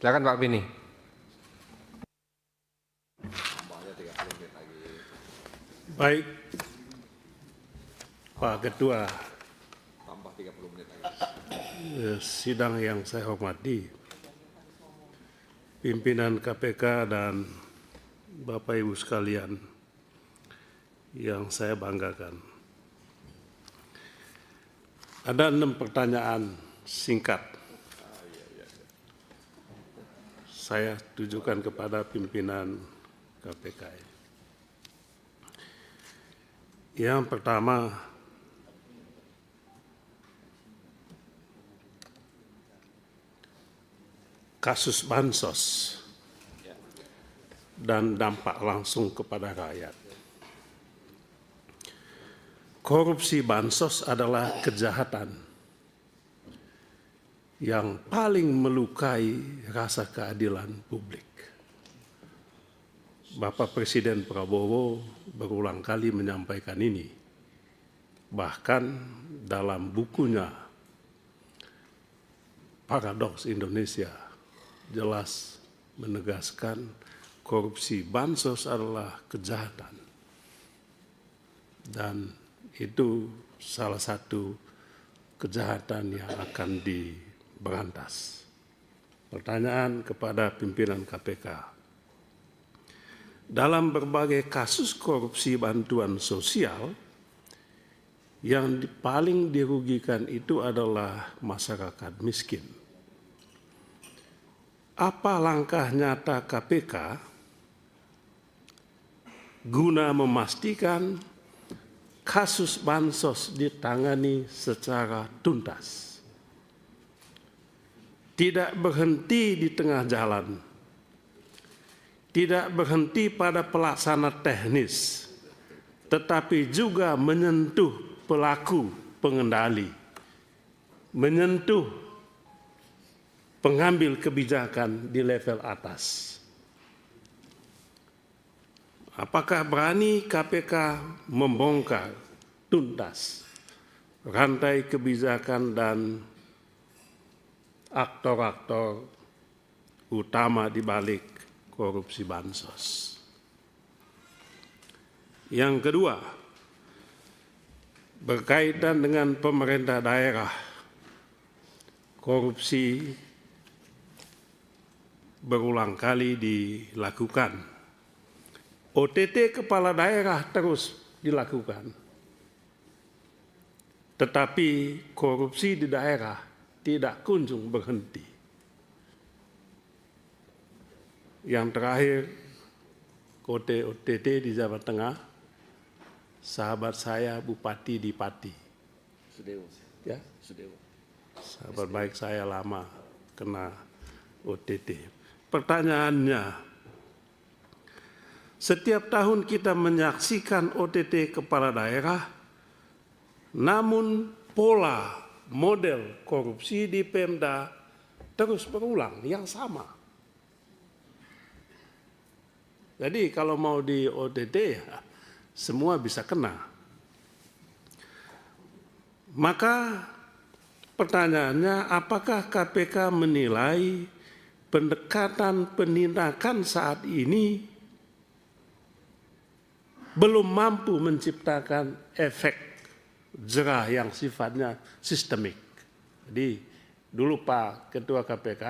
Silakan Pak Beni. Baik, Pak Ketua sidang yang saya hormati, pimpinan KPK dan Bapak Ibu sekalian yang saya banggakan. Ada 6 pertanyaan singkat saya tujukan kepada pimpinan KPK. Yang pertama, kasus bansos dan dampak langsung kepada rakyat. Korupsi bansos adalah kejahatan yang paling melukai rasa keadilan publik. Bapak Presiden Prabowo berulang kali menyampaikan ini. Bahkan dalam bukunya Paradoks Indonesia jelas menegaskan korupsi bansos adalah kejahatan. Dan itu salah satu kejahatan yang akan diberantas. Pertanyaan kepada pimpinan KPK. Dalam berbagai kasus korupsi bantuan sosial, yang paling dirugikan itu adalah masyarakat miskin. Apa langkah nyata KPK guna memastikan kasus bansos ditangani secara tuntas? Tidak berhenti di tengah jalan. Tidak berhenti pada pelaksana teknis, tetapi juga menyentuh pelaku pengendali, menyentuh pengambil kebijakan di level atas. Apakah berani KPK membongkar tuntas rantai kebijakan dan aktor-aktor utama di balik korupsi bansos? Yang kedua, berkaitan dengan pemerintah daerah, korupsi berulang kali dilakukan. OTT kepala daerah terus dilakukan. Tetapi korupsi di daerah tidak kunjung berhenti. Yang terakhir, OTT di Jawa Tengah, sahabat saya Bupati di Pati. Sudewo. Ya, Sudewo. sahabat baik saya lama kena OTT. Pertanyaannya, setiap tahun kita menyaksikan OTT kepala daerah, namun pola model korupsi di Pemda terus berulang yang sama. Jadi kalau mau di OTT ya semua bisa kena. Maka pertanyaannya, apakah KPK menilai pendekatan penindakan saat ini belum mampu menciptakan efek jerah yang sifatnya sistemik? Jadi dulu Pak Ketua KPK,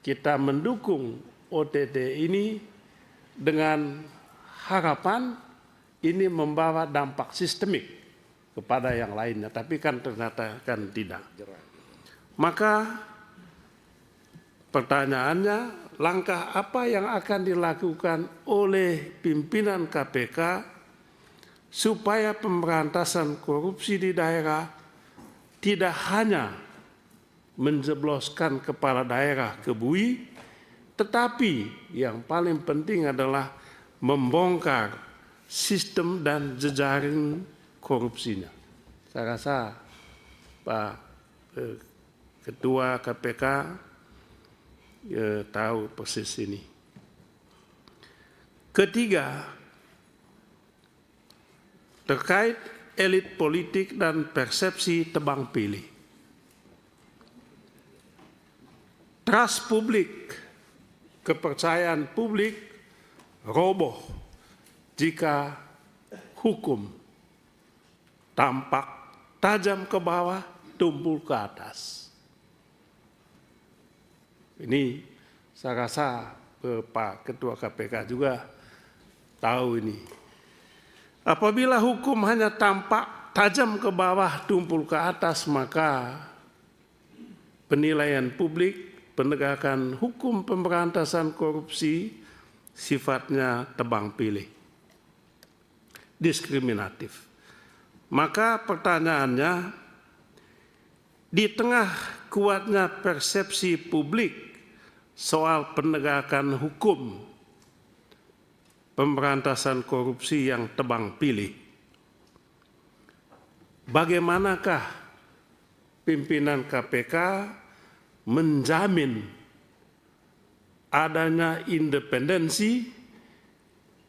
kita mendukung OTT ini dengan harapan ini membawa dampak sistemik kepada yang lainnya, tapi kan ternyata kan tidak. Maka pertanyaannya, langkah apa yang akan dilakukan oleh pimpinan KPK supaya pemberantasan korupsi di daerah tidak hanya menjebloskan kepala daerah ke bui, tetapi yang paling penting adalah membongkar sistem dan jejaring korupsinya. Saya rasa Pak Ketua KPK tahu persis ini. Ketiga, terkait elit politik dan persepsi tebang pilih. trust publik, kepercayaan publik roboh jika hukum tampak tajam ke bawah, tumpul ke atas. Ini saya rasa Pak Ketua KPK juga tahu ini. Apabila hukum hanya tampak tajam ke bawah, tumpul ke atas, maka penilaian publik, penegakan hukum pemberantasan korupsi sifatnya tebang pilih, diskriminatif. Maka pertanyaannya, di tengah kuatnya persepsi publik soal penegakan hukum pemberantasan korupsi yang tebang pilih, bagaimanakah pimpinan KPK menjamin adanya independensi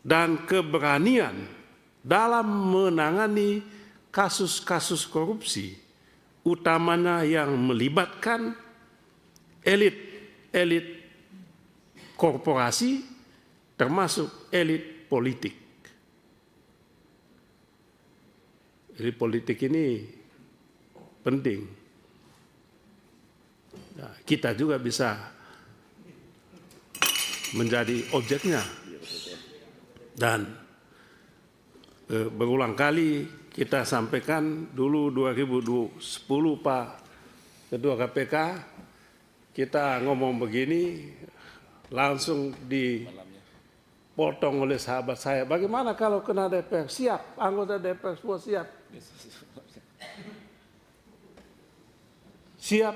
dan keberanian dalam menangani kasus-kasus korupsi, utamanya yang melibatkan elit korporasi, termasuk elit politik. Elit politik ini penting. Nah, kita juga bisa menjadi objeknya. Dan berulang kali kita sampaikan dulu 2010 Pak Ketua KPK, kita ngomong begini, langsung dipotong oleh sahabat saya. Bagaimana kalau kena DPR? Siap, anggota DPR semua siap. Siap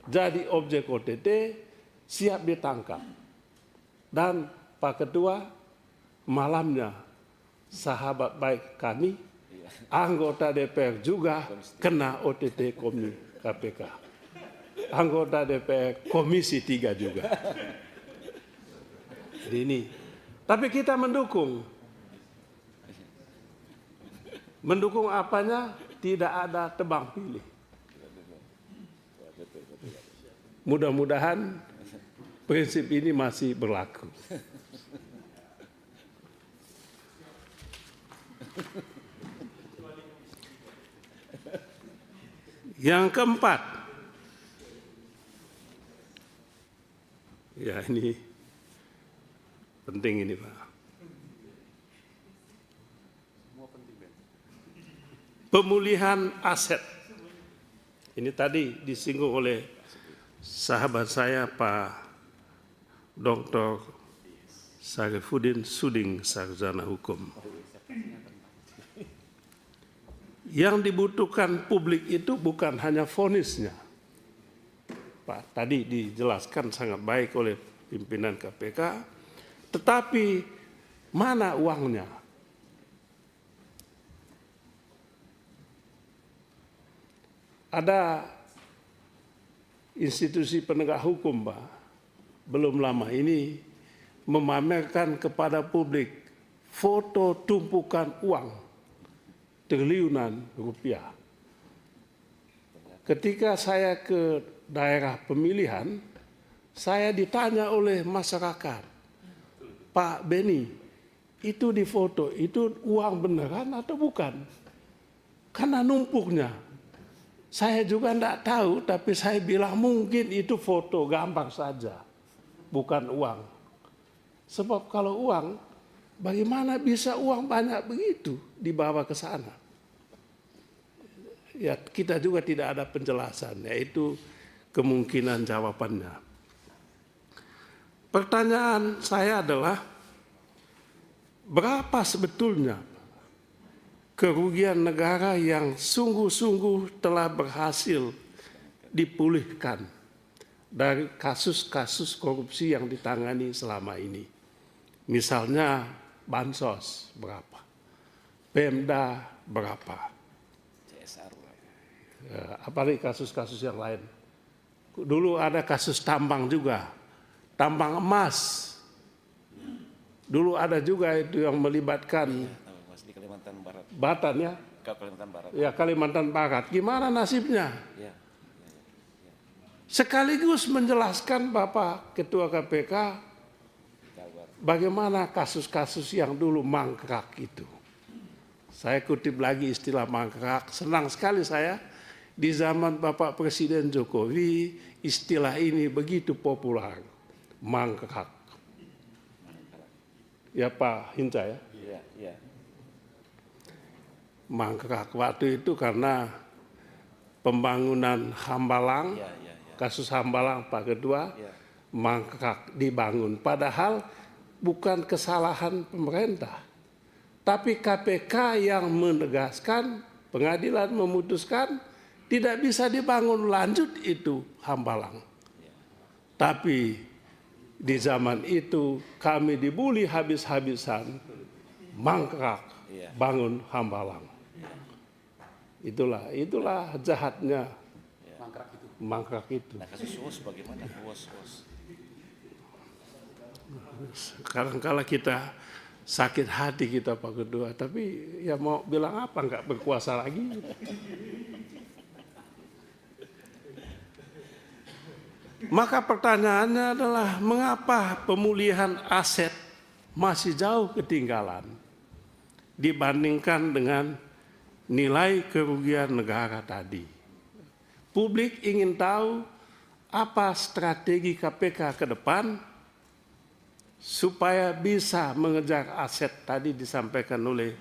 jadi objek OTT, siap ditangkap. Dan Pak Ketua, malamnya sahabat baik kami, anggota DPR juga kena OTT KPK. Anggota DPR Komisi 3 juga. Ini. Tapi kita mendukung. Mendukung apanya? Tidak ada tebang pilih. Mudah-mudahan prinsip ini masih berlaku. Yang keempat, ya ini penting ini Pak. Pemulihan aset. Ini tadi disinggung oleh sahabat saya Pak Dr. Syarifudin Suding, sarjana hukum. Yang dibutuhkan publik itu bukan hanya vonisnya. Pak, tadi dijelaskan sangat baik oleh pimpinan KPK, tetapi mana uangnya? Ada institusi penegak hukum, Pak, belum lama ini memamerkan kepada publik foto tumpukan uang triliunan rupiah. Ketika saya ke daerah pemilihan, saya ditanya oleh masyarakat, Pak Beni, itu di foto, itu uang beneran atau bukan? Karena numpuknya. Saya juga tidak tahu, tapi saya bilang mungkin itu foto gambar saja, bukan uang. Sebab kalau uang, bagaimana bisa uang banyak begitu dibawa ke sana? Ya, kita juga tidak ada penjelasan, yaitu kemungkinan jawabannya. Pertanyaan saya adalah, berapa sebetulnya kerugian negara yang sungguh-sungguh telah berhasil dipulihkan dari kasus-kasus korupsi yang ditangani selama ini? Misalnya bansos berapa, Pemda berapa, apalagi kasus-kasus yang lain. Dulu ada kasus tambang juga, tambang emas. Dulu ada juga itu yang melibatkan di Kalimantan Barat. Batan ya, Kalimantan Barat. ya Kalimantan Barat. Gimana nasibnya? sekaligus menjelaskan Bapak Ketua KPK bagaimana kasus-kasus yang dulu mangkrak itu. Saya kutip lagi istilah mangkrak. Senang sekali saya di zaman Bapak Presiden Jokowi istilah ini begitu populer. Mangkrak. Ya Pak Hinca ya? Iya, iya. Mangkrak waktu itu karena pembangunan Hambalang, Iya, iya, iya. kasus Hambalang Pak Ketua, Iya. mangkrak dibangun. Padahal bukan kesalahan pemerintah, tapi KPK yang menegaskan, pengadilan memutuskan tidak bisa dibangun lanjut itu Hambalang. Tapi di zaman itu kami dibully habis-habisan, mangkrak bangun Hambalang. Itulah jahatnya mangkrak itu. Nah, kasus UOS bagaimana? UOS. Sekarang kalau kita sakit hati kita Pak Ketua, tapi ya mau bilang apa, nggak berkuasa lagi. Maka pertanyaannya adalah mengapa pemulihan aset masih jauh ketinggalan dibandingkan dengan nilai kerugian negara tadi. Publik ingin tahu apa strategi KPK ke depan supaya bisa mengejar aset tadi disampaikan oleh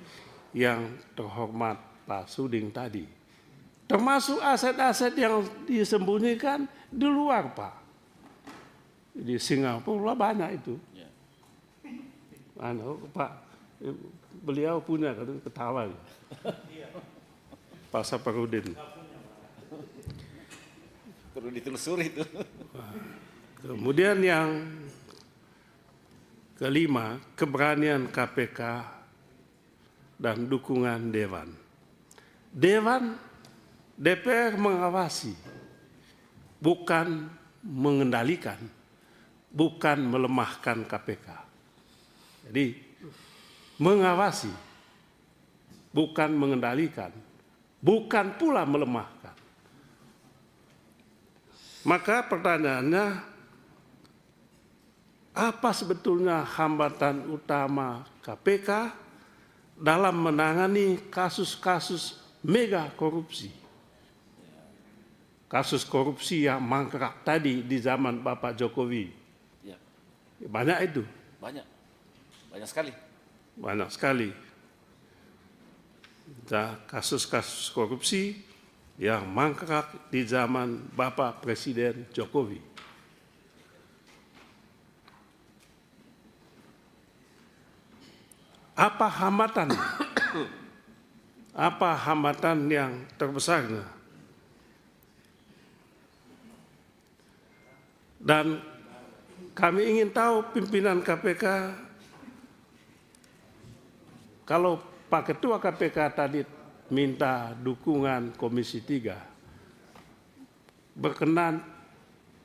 yang terhormat Pak Suding tadi. Termasuk aset-aset yang disembunyikan di luar Pak. Di Singapura banyak itu. Ya. Pak, beliau punya ketawa. Pak Saparudin. Perlu ditelusuri itu. Kemudian yang kelima, keberanian KPK dan dukungan Dewan. DPR mengawasi, bukan mengendalikan, bukan melemahkan KPK. Jadi mengawasi, bukan mengendalikan, bukan pula melemahkan. Maka pertanyaannya, apa sebetulnya hambatan utama KPK dalam menangani kasus-kasus mega korupsi? Kasus korupsi yang mangkrak tadi di zaman Bapak Jokowi. Ya. Banyak itu. Banyak sekali. Banyak sekali. Kasus-kasus korupsi yang mangkrak di zaman Bapak Presiden Jokowi. Apa hambatan? Apa hambatan yang terbesarnya? Dan kami ingin tahu pimpinan KPK, kalau Pak Ketua KPK tadi minta dukungan Komisi 3, berkenan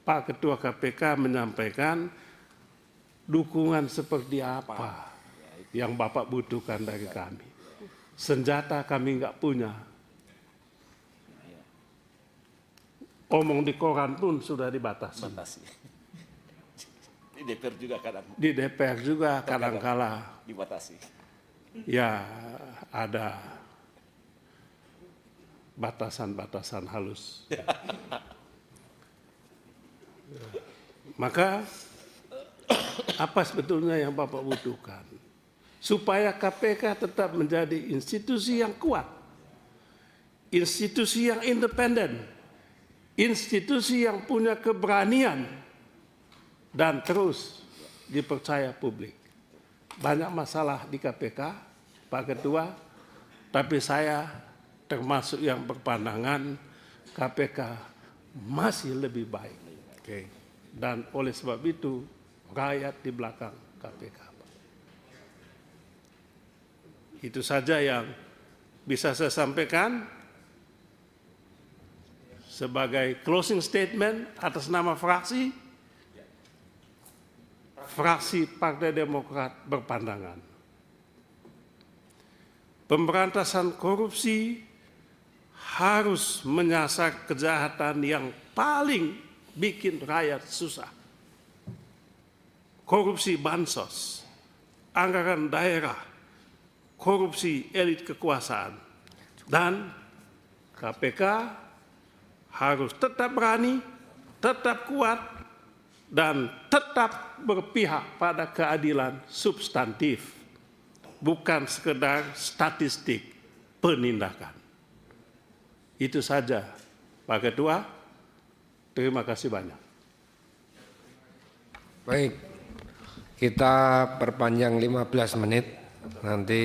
Pak Ketua KPK menyampaikan dukungan seperti apa yang Bapak butuhkan dari kami. Senjata kami nggak punya. Omong di koran pun sudah dibatasi. Di DPR juga kadang. Di DPR juga kadang-kala Dibatasi. ya ada batasan-batasan halus. Maka apa sebetulnya yang Bapak butuhkan? Supaya KPK tetap menjadi institusi yang kuat, institusi yang independen, institusi yang punya keberanian dan terus dipercaya publik. Banyak masalah di KPK, Pak Ketua, tapi saya termasuk yang berpandangan KPK masih lebih baik. Dan oleh sebab itu rakyat di belakang KPK. Itu saja yang bisa saya sampaikan sebagai closing statement atas nama fraksi Partai Demokrat berpandangan. Pemberantasan korupsi harus menyasar kejahatan yang paling bikin rakyat susah. Korupsi bansos, anggaran daerah, korupsi elit kekuasaan, dan KPK harus tetap berani, tetap kuat, dan tetap berpihak pada keadilan substantif, bukan sekedar statistik penindakan. Itu saja, Pak Ketua. Terima kasih banyak. Baik, kita perpanjang 15 menit. Nanti